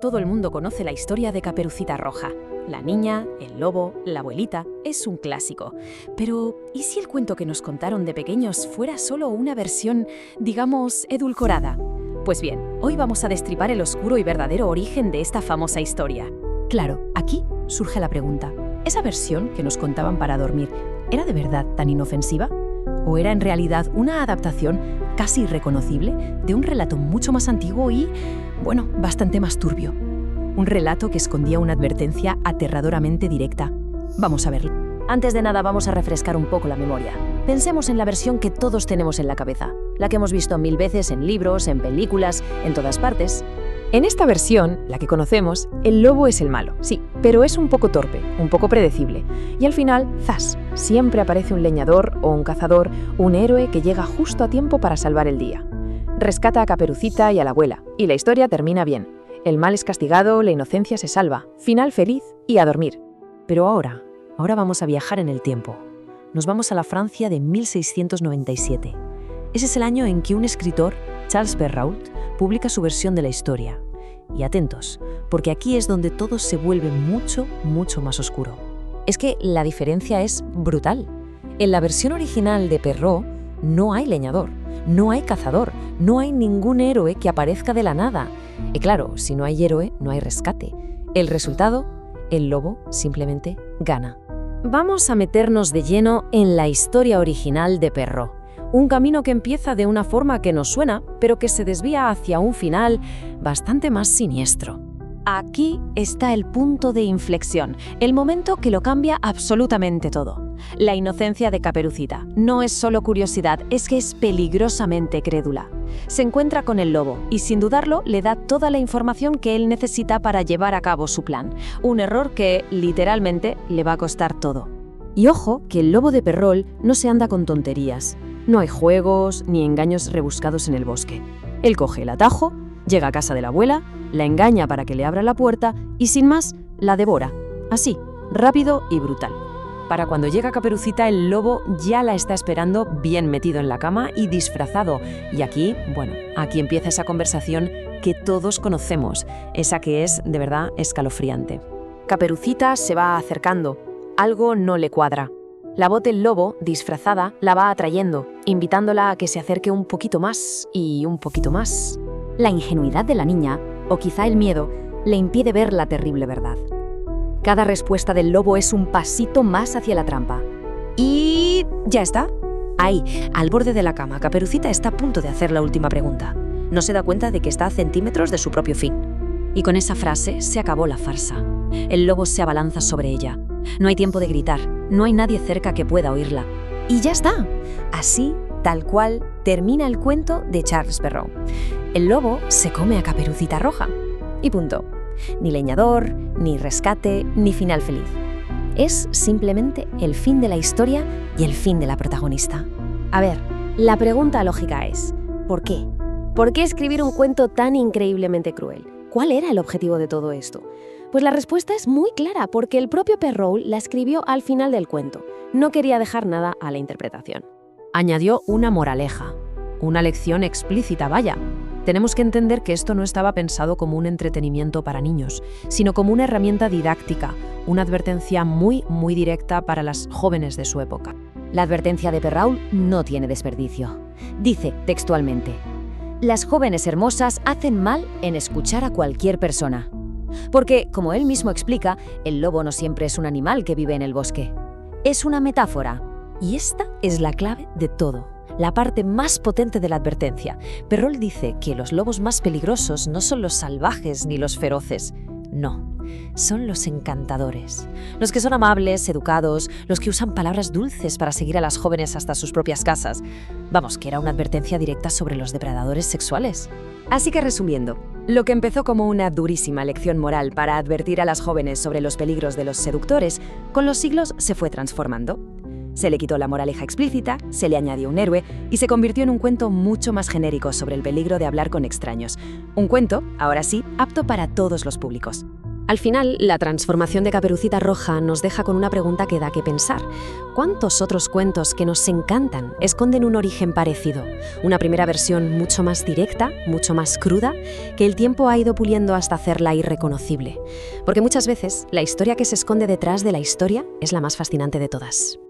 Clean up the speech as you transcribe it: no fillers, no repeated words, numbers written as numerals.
Todo el mundo conoce la historia de Caperucita Roja. La niña, el lobo, la abuelita, es un clásico. Pero, ¿y si el cuento que nos contaron de pequeños fuera solo una versión, digamos, edulcorada? Pues bien, hoy vamos a destripar el oscuro y verdadero origen de esta famosa historia. Claro, aquí surge la pregunta. ¿Esa versión que nos contaban para dormir era de verdad tan inofensiva? ¿O era en realidad una adaptación casi irreconocible de un relato mucho más antiguo y, bueno, bastante más turbio? Un relato que escondía una advertencia aterradoramente directa. Vamos a verlo. Antes de nada, vamos a refrescar un poco la memoria. Pensemos en la versión que todos tenemos en la cabeza, la que hemos visto 1000 veces en libros, en películas, en todas partes. En esta versión, la que conocemos, el lobo es el malo, sí, pero es un poco torpe, un poco predecible. Y al final, ¡zas!, siempre aparece un leñador o un cazador, un héroe que llega justo a tiempo para salvar el día. Rescata a Caperucita y a la abuela, y la historia termina bien. El mal es castigado, la inocencia se salva, final feliz y a dormir. Pero ahora vamos a viajar en el tiempo. Nos vamos a la Francia de 1697. Ese es el año en que un escritor, Charles Perrault, publica su versión de la historia. Y atentos, porque aquí es donde todo se vuelve mucho, mucho más oscuro. Es que la diferencia es brutal. En la versión original de Perrault no hay leñador, no hay cazador, no hay ningún héroe que aparezca de la nada. Y claro, si no hay héroe, no hay rescate. El resultado, el lobo simplemente gana. Vamos a meternos de lleno en la historia original de Perrault. Un camino que empieza de una forma que nos suena, pero que se desvía hacia un final bastante más siniestro. Aquí está el punto de inflexión, el momento que lo cambia absolutamente todo. La inocencia de Caperucita no es solo curiosidad, es que es peligrosamente crédula. Se encuentra con el lobo y sin dudarlo le da toda la información que él necesita para llevar a cabo su plan. Un error que, literalmente, le va a costar todo. Y ojo, que el lobo de Perrault no se anda con tonterías. No hay juegos ni engaños rebuscados en el bosque. Él coge el atajo, llega a casa de la abuela, la engaña para que le abra la puerta y sin más, la devora. Así, rápido y brutal. Para cuando llega Caperucita, el lobo ya la está esperando bien metido en la cama y disfrazado. Y aquí empieza esa conversación que todos conocemos, esa que es, de verdad, escalofriante. Caperucita se va acercando. Algo no le cuadra. La voz del lobo, disfrazada, la va atrayendo, invitándola a que se acerque un poquito más y un poquito más. La ingenuidad de la niña, o quizá el miedo, le impide ver la terrible verdad. Cada respuesta del lobo es un pasito más hacia la trampa. Y ya está. Ahí, al borde de la cama, Caperucita está a punto de hacer la última pregunta. No se da cuenta de que está a centímetros de su propio fin. Y con esa frase se acabó la farsa. El lobo se abalanza sobre ella. No hay tiempo de gritar, no hay nadie cerca que pueda oírla. Y ya está. Así, tal cual, termina el cuento de Charles Perrault. El lobo se come a Caperucita Roja. Y punto. Ni leñador, ni rescate, ni final feliz. Es simplemente el fin de la historia y el fin de la protagonista. A ver, la pregunta lógica es, ¿por qué? ¿Por qué escribir un cuento tan increíblemente cruel? ¿Cuál era el objetivo de todo esto? Pues la respuesta es muy clara, porque el propio Perrault la escribió al final del cuento. No quería dejar nada a la interpretación. Añadió una moraleja, una lección explícita, vaya. Tenemos que entender que esto no estaba pensado como un entretenimiento para niños, sino como una herramienta didáctica, una advertencia muy, muy directa para las jóvenes de su época. La advertencia de Perrault no tiene desperdicio. Dice textualmente: las jóvenes hermosas hacen mal en escuchar a cualquier persona. Porque, como él mismo explica, el lobo no siempre es un animal que vive en el bosque. Es una metáfora. Y esta es la clave de todo, la parte más potente de la advertencia. Perrault dice que los lobos más peligrosos no son los salvajes ni los feroces. No, son los encantadores. Los que son amables, educados, los que usan palabras dulces para seguir a las jóvenes hasta sus propias casas. Vamos, que era una advertencia directa sobre los depredadores sexuales. Así que resumiendo, lo que empezó como una durísima lección moral para advertir a las jóvenes sobre los peligros de los seductores, con los siglos se fue transformando. Se le quitó la moraleja explícita, se le añadió un héroe y se convirtió en un cuento mucho más genérico sobre el peligro de hablar con extraños. Un cuento, ahora sí, apto para todos los públicos. Al final, la transformación de Caperucita Roja nos deja con una pregunta que da que pensar. ¿Cuántos otros cuentos que nos encantan esconden un origen parecido? Una primera versión mucho más directa, mucho más cruda, que el tiempo ha ido puliendo hasta hacerla irreconocible. Porque muchas veces la historia que se esconde detrás de la historia es la más fascinante de todas.